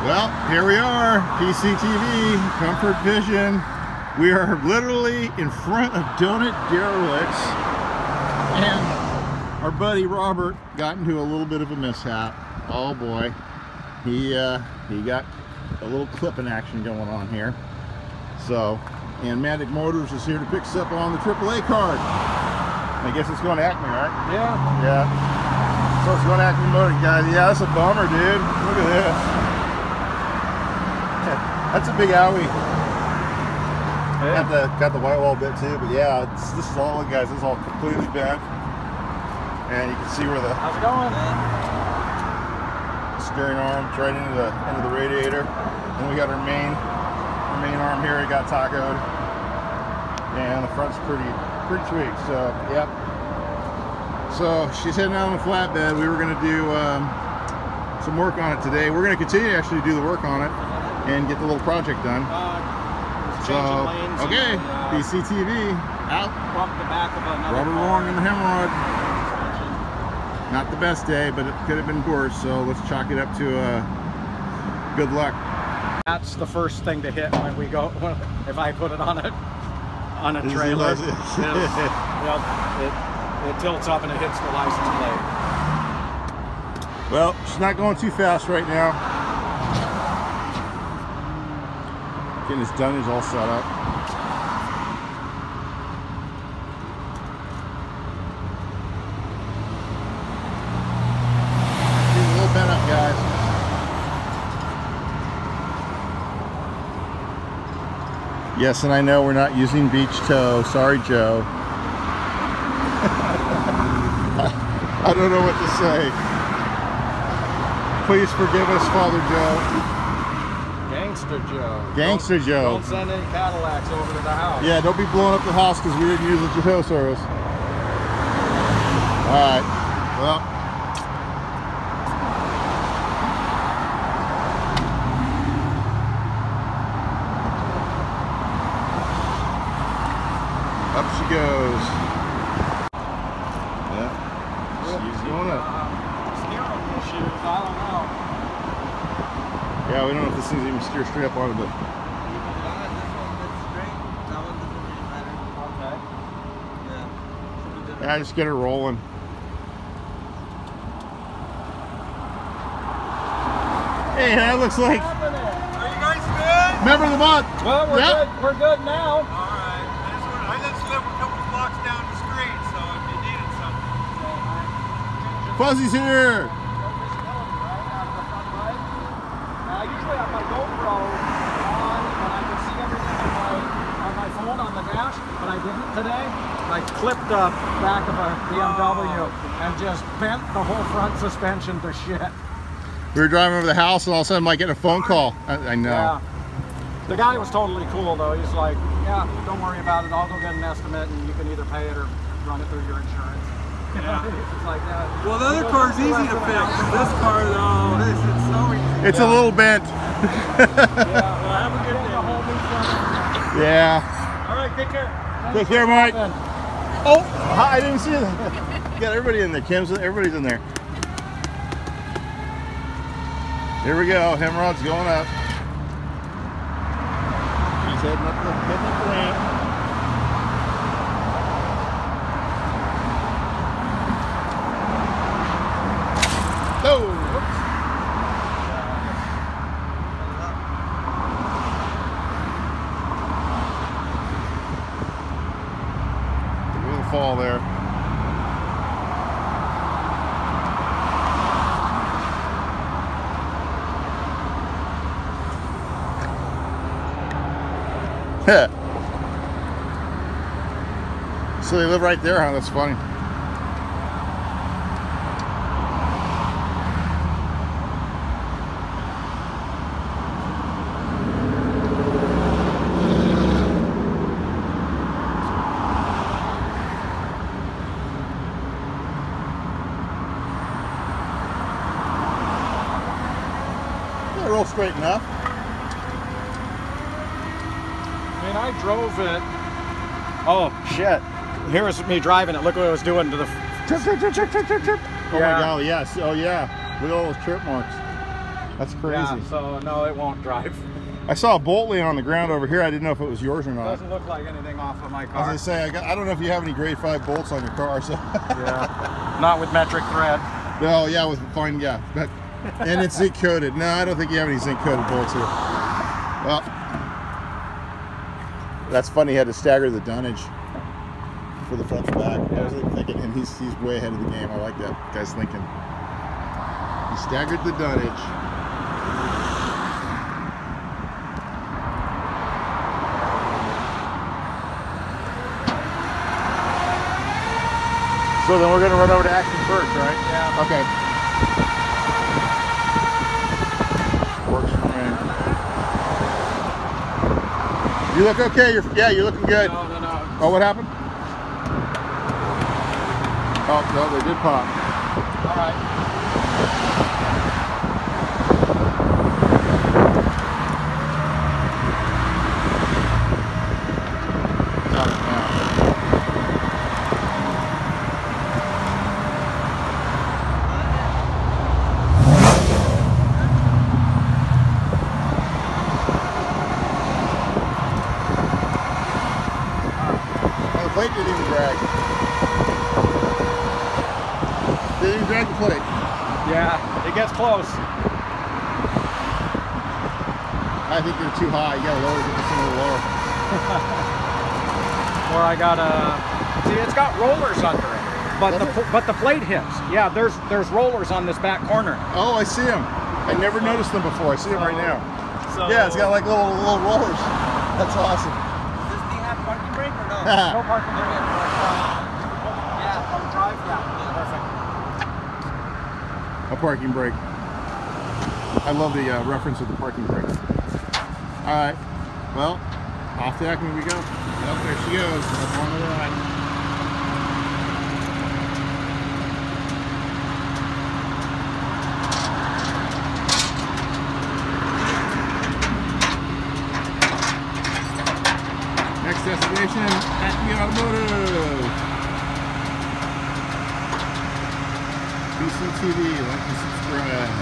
Well, here we are, PCTV Comfortvision. We are literally in front of Donut Derelicts, and our buddy Robert got into a little bit of a mishap. Oh boy, he got a little clipping action going on here. So, and Mantic Motors is here to pick us up on the AAA card. I guess it's going to Acme, right? Yeah. Yeah. So it's going to Acme Motor, guys. Yeah, that's a bummer, dude. Look at this. That's a big owie. Yeah. Got the white wall bit too, but yeah, this is all, guys. This is all completely bent, and you can see where the how's it going? Steering arm right into the radiator. And we got our main arm here. It got tacoed, and the front's pretty tweaked. So yep. So she's heading out on the flatbed. We were going to do some work on it today. We're going to continue to actually do the work on it and get the little project done. So, okay, PCTV out. The back of Robert Wong in the Hemrawd. Not the best day, but it could have been worse. So let's chalk it up to good luck. That's the first thing to hit when we go. If I put it on a trailer, it tilts up and it hits the license plate. Well, she's not going too fast right now. Getting this done is all set up. She's a little bent up, guys. Yes, and I know we're not using beach toe. Sorry, Joe. I don't know what to say. Please forgive us, Father Joe. Gangster Joe. Gangster Joe. Don't send any Cadillacs over to the house. Yeah, don't be blowing up the house because we didn't use the tow service. Alright. Well. Up she goes. Yeah. She's going up. Steering issues, I don't know. Yeah, we don't know if this thing's even steer straight up on it, but yeah, just get her rolling. Hey, that looks like. Are you guys good? Member of the month. Well, we're yep. good. We're good now. All right. I just live a couple blocks down the street, so if you needed something. Fuzzy's here. Usually have my GoPro on and I can see everything on my phone on the dash, but I didn't today. I clipped the back of a BMW and just bent the whole front suspension to shit. We were driving over the house and all of a sudden I get a phone call. I know. Yeah. The guy was totally cool though. He's like, yeah, don't worry about it. I'll go get an estimate and you can either pay it or run it through your insurance. Yeah. It's like, well, the other car's easy to fix. This car, though, it's so easy. It's a little bent. Yeah, well, have a good day. Yeah. All right, take care. Take care, Mike. Oh, I didn't see that. Got everybody in there. Kim's, everybody's in there. Here we go. Hemrawd's going up. He's heading up the ramp. Oh! Whoops. A little fall there. So they live right there, huh? That's funny. Yeah, roll straight enough. I mean, I drove it. Oh shit! Here's me driving it. Look what it was doing to the. Trip. Oh yeah. My God, yes. Oh yeah. Look at all those trip marks. That's crazy. Yeah, so no, it won't drive. I saw a bolt laying on the ground over here. I didn't know if it was yours or not. Doesn't look like anything off of my car. As I say, I don't know if you have any grade 5 bolts on your car. So yeah, not with metric thread. No, yeah, with fine, yeah. But, and it's zinc coated. No, I don't think you have any zinc coated bolts here. Well, that's funny. He had to stagger the dunnage for the front and back. I was thinking, and he's way ahead of the game. I like that guy's thinking. He staggered the dunnage. So then we're going to run over to Action first, right? Yeah. Okay. Works for me. You look okay. You're looking good. No. Oh, what happened? Oh, no, they did pop. All right. Stop it now. Plate didn't even drag. Didn't even drag the plate. Yeah, it gets close. I think they're too high. You gotta lower it just a little lower. Or I gotta see, it's got rollers under it, but the plate hits. Yeah, there's rollers on this back corner. Oh, I see them. I never noticed them before. I see them right now. So Yeah, it's got like little rollers. That's awesome. Does this thing have parking brake or no? no parking brake. Yeah. On drive. Yeah, perfect. A parking brake. I love the reference of the parking brake. All right. Well, off to Acme we go. Yep, there she goes. Up on the ride. Next destination, Acme Automotive. PCTV, like and subscribe.